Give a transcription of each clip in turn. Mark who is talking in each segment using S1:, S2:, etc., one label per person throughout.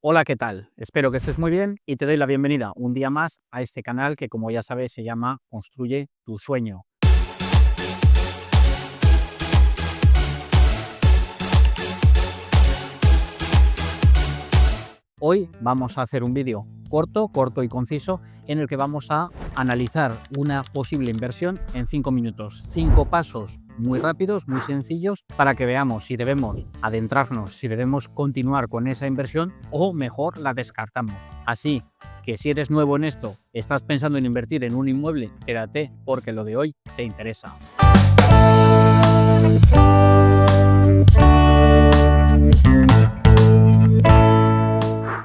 S1: Hola, ¿qué tal? Espero que estés muy bien y te doy la bienvenida un día más a este canal que, como ya sabes, se llama Construye tu sueño. Hoy vamos a hacer un vídeo corto y conciso en el que vamos a analizar una posible inversión en 5 minutos. 5 pasos muy rápidos, muy sencillos, para que veamos si debemos adentrarnos, si debemos continuar con esa inversión o mejor la descartamos. Así que si eres nuevo en esto, estás pensando en invertir en un inmueble, quédate porque lo de hoy te interesa.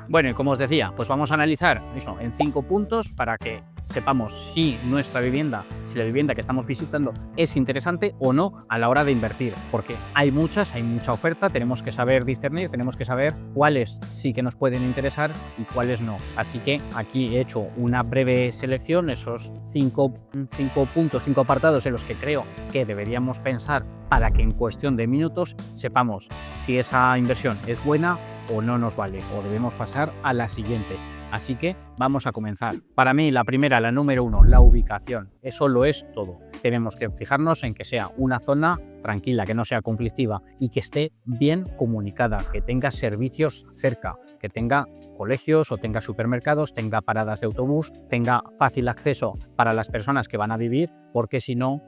S1: Bueno, y como os decía, pues vamos a analizar eso en 5 puntos para que sepamos si nuestra vivienda, si la vivienda que estamos visitando es interesante o no a la hora de invertir, porque hay mucha oferta, tenemos que saber discernir, tenemos que saber cuáles sí que nos pueden interesar y cuáles no. Así que aquí he hecho una breve selección, esos 5 puntos, 5 apartados en los que creo que deberíamos pensar para que en cuestión de minutos sepamos si esa inversión es buena o no nos vale, o debemos pasar a la siguiente. Así que vamos a comenzar. Para mí, la primera, la número 1, la ubicación. Eso lo es todo. Tenemos que fijarnos en que sea una zona tranquila, que no sea conflictiva y que esté bien comunicada, que tenga servicios cerca, que tenga colegios o tenga supermercados, tenga paradas de autobús, tenga fácil acceso para las personas que van a vivir, porque si no,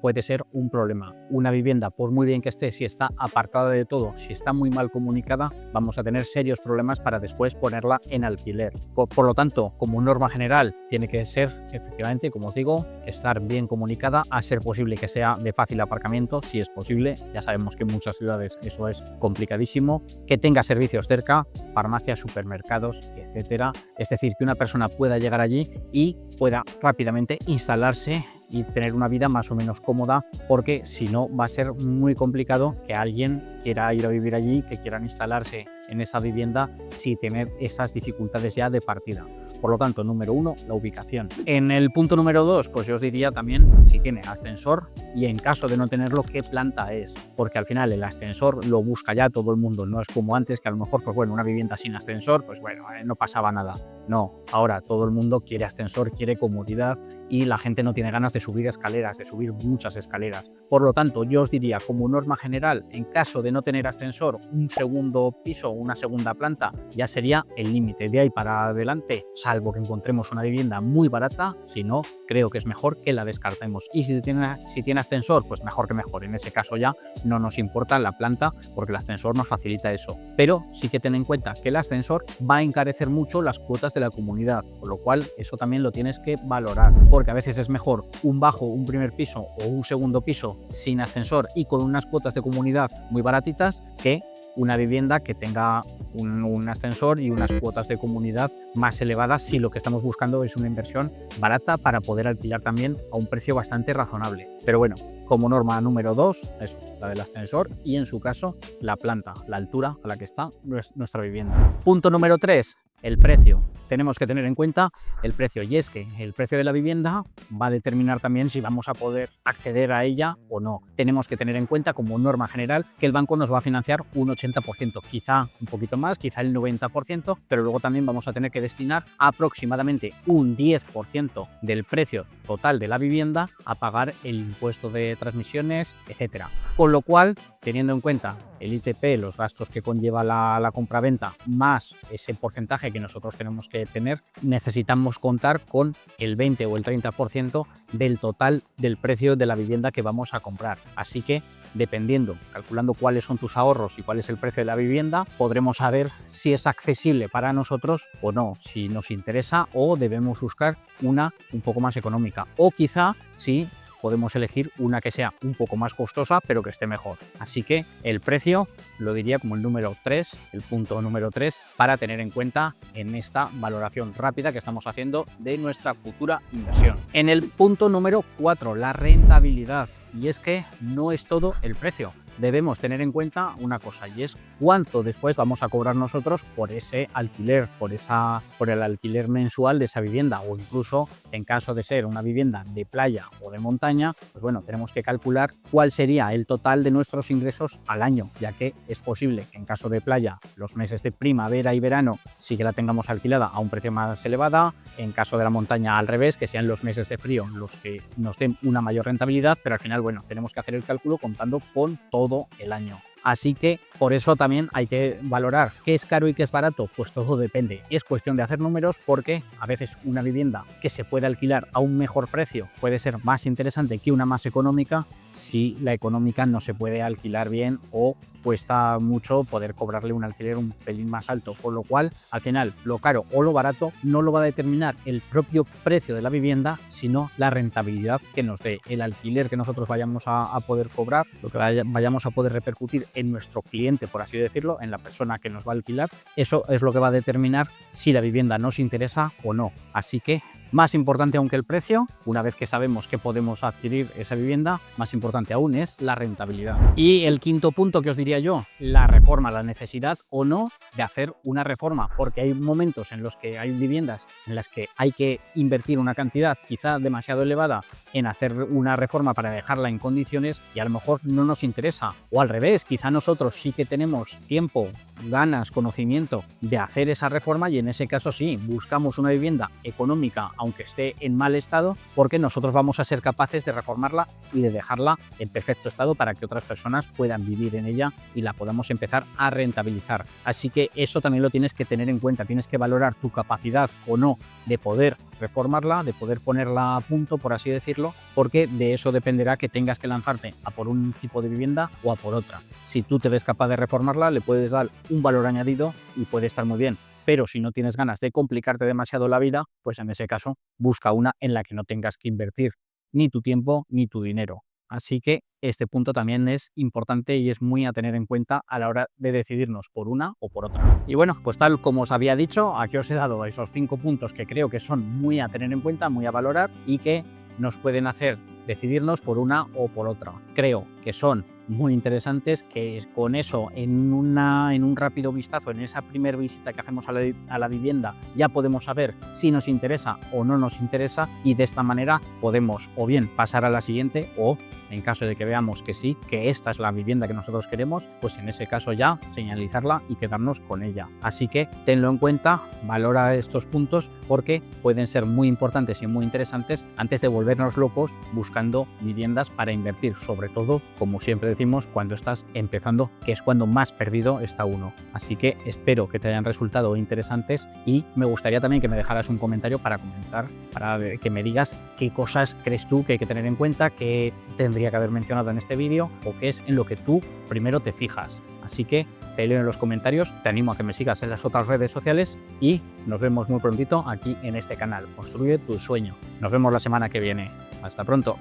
S1: puede ser un problema. Una vivienda, por muy bien que esté, si está apartada de todo, si está muy mal comunicada, vamos a tener serios problemas para después ponerla en alquiler. Por lo tanto, como norma general, tiene que ser, efectivamente, como os digo, estar bien comunicada, a ser posible que sea de fácil aparcamiento, si es posible. Ya sabemos que en muchas ciudades eso es complicadísimo. Que tenga servicios cerca, farmacias, supermercados, etcétera. Es decir, que una persona pueda llegar allí y pueda rápidamente instalarse y tener una vida más o menos cómoda, porque si no va a ser muy complicado que alguien quiera ir a vivir allí, que quieran instalarse en esa vivienda sin tener esas dificultades ya de partida. Por lo tanto, número 1, la ubicación. En el punto número 2, pues yo os diría también si tiene ascensor y en caso de no tenerlo, qué planta es, porque al final el ascensor lo busca ya todo el mundo, no es como antes que a lo mejor, pues bueno, una vivienda sin ascensor, pues bueno, no pasaba nada. No, ahora todo el mundo quiere ascensor, quiere comodidad y la gente no tiene ganas de subir escaleras, de subir muchas escaleras. Por lo tanto, yo os diría como norma general, en caso de no tener ascensor, un segundo piso, una segunda planta, ya sería el límite. De ahí para adelante, salvo que encontremos una vivienda muy barata, si no, creo que es mejor que la descartemos. Y si tiene ascensor, pues mejor que mejor. En ese caso ya no nos importa la planta porque el ascensor nos facilita eso. Pero sí que ten en cuenta que el ascensor va a encarecer mucho las cuotas de la comunidad, con lo cual eso también lo tienes que valorar, porque a veces es mejor un bajo, un primer piso o un segundo piso sin ascensor y con unas cuotas de comunidad muy baratitas que una vivienda que tenga un ascensor y unas cuotas de comunidad más elevadas si lo que estamos buscando es una inversión barata para poder alquilar también a un precio bastante razonable. Pero bueno, como norma número 2, eso, la del ascensor y en su caso la planta, la altura a la que está nuestra vivienda. Punto número 3, el precio. Tenemos que tener en cuenta el precio, y es que el precio de la vivienda va a determinar también si vamos a poder acceder a ella o no. Tenemos que tener en cuenta como norma general que el banco nos va a financiar un 80%, quizá un poquito más, quizá el 90%, pero luego también vamos a tener que destinar aproximadamente un 10% del precio total de la vivienda a pagar el impuesto de transmisiones, etcétera. Con lo cual, teniendo en cuenta el ITP, los gastos que conlleva la compraventa, más ese porcentaje que nosotros tenemos que tener, necesitamos contar con el 20 o el 30% del total del precio de la vivienda que vamos a comprar. Así que, dependiendo, calculando cuáles son tus ahorros y cuál es el precio de la vivienda, podremos saber si es accesible para nosotros o no, si nos interesa o debemos buscar una un poco más económica, o quizá si podemos elegir una que sea un poco más costosa pero que esté mejor. Así que el precio lo diría como el número 3, el punto número 3 para tener en cuenta en esta valoración rápida que estamos haciendo de nuestra futura inversión. En el punto número 4, la rentabilidad. Y es que no es todo el precio. debemos tener en cuenta una cosa, y es cuánto después vamos a cobrar nosotros por ese alquiler, por el alquiler mensual de esa vivienda, o incluso en caso de ser una vivienda de playa o de montaña, pues bueno, tenemos que calcular cuál sería el total de nuestros ingresos al año, ya que es posible que en caso de playa los meses de primavera y verano sí que la tengamos alquilada a un precio más elevada, en caso de la montaña al revés, que sean los meses de frío los que nos den una mayor rentabilidad, pero al final, bueno, tenemos que hacer el cálculo contando con todo el año. Así que por eso también hay que valorar qué es caro y qué es barato. Pues todo depende. Es cuestión de hacer números, porque a veces una vivienda que se puede alquilar a un mejor precio puede ser más interesante que una más económica si la económica no se puede alquilar bien o cuesta mucho poder cobrarle un alquiler un pelín más alto. Por lo cual, al final, lo caro o lo barato no lo va a determinar el propio precio de la vivienda, sino la rentabilidad que nos dé el alquiler que nosotros vayamos a poder cobrar, lo que vayamos a poder repercutir en nuestro cliente, por así decirlo, en la persona que nos va a alquilar. Eso es lo que va a determinar si la vivienda nos interesa o no. Así que, más importante aún que el precio, una vez que sabemos que podemos adquirir esa vivienda, más importante aún es la rentabilidad. Y el quinto punto que os diría yo, la reforma, la necesidad o no de hacer una reforma, porque hay momentos en los que hay viviendas en las que hay que invertir una cantidad quizá demasiado elevada en hacer una reforma para dejarla en condiciones y a lo mejor no nos interesa. O al revés, quizá nosotros sí que tenemos tiempo, ganas, conocimiento de hacer esa reforma, y en ese caso sí, buscamos una vivienda económica aunque esté en mal estado, porque nosotros vamos a ser capaces de reformarla y de dejarla en perfecto estado para que otras personas puedan vivir en ella y la podamos empezar a rentabilizar. Así que eso también lo tienes que tener en cuenta, tienes que valorar tu capacidad o no de poder reformarla, de poder ponerla a punto, por así decirlo, porque de eso dependerá que tengas que lanzarte a por un tipo de vivienda o a por otra. Si tú te ves capaz de reformarla, le puedes dar un valor añadido y puede estar muy bien. Pero si no tienes ganas de complicarte demasiado la vida, pues en ese caso busca una en la que no tengas que invertir ni tu tiempo ni tu dinero. Así que este punto también es importante y es muy a tener en cuenta a la hora de decidirnos por una o por otra. Y bueno, pues tal como os había dicho, aquí os he dado esos 5 puntos que creo que son muy a tener en cuenta, muy a valorar y que nos pueden hacer decidirnos por una o por otra. Creo que son muy interesantes, que con eso, en un rápido vistazo, en esa primera visita que hacemos a la vivienda, ya podemos saber si nos interesa o no nos interesa, y de esta manera podemos o bien pasar a la siguiente, o en caso de que veamos que sí, que esta es la vivienda que nosotros queremos, pues en ese caso ya señalizarla y quedarnos con ella. Así que tenlo en cuenta, valora estos puntos, porque pueden ser muy importantes y muy interesantes antes de volvernos locos buscando viviendas para invertir, sobre todo, como siempre decimos, cuando estás empezando, que es cuando más perdido está uno. Así que espero que te hayan resultado interesantes, y me gustaría también que me dejaras un comentario para comentar, para que me digas qué cosas crees tú que hay que tener en cuenta, que tendría que haber mencionado en este vídeo, o qué es en lo que tú primero te fijas. Así que te leo en los comentarios, te animo a que me sigas en las otras redes sociales y nos vemos muy prontito aquí en este canal. Construye tu sueño. Nos vemos la semana que viene. Hasta pronto.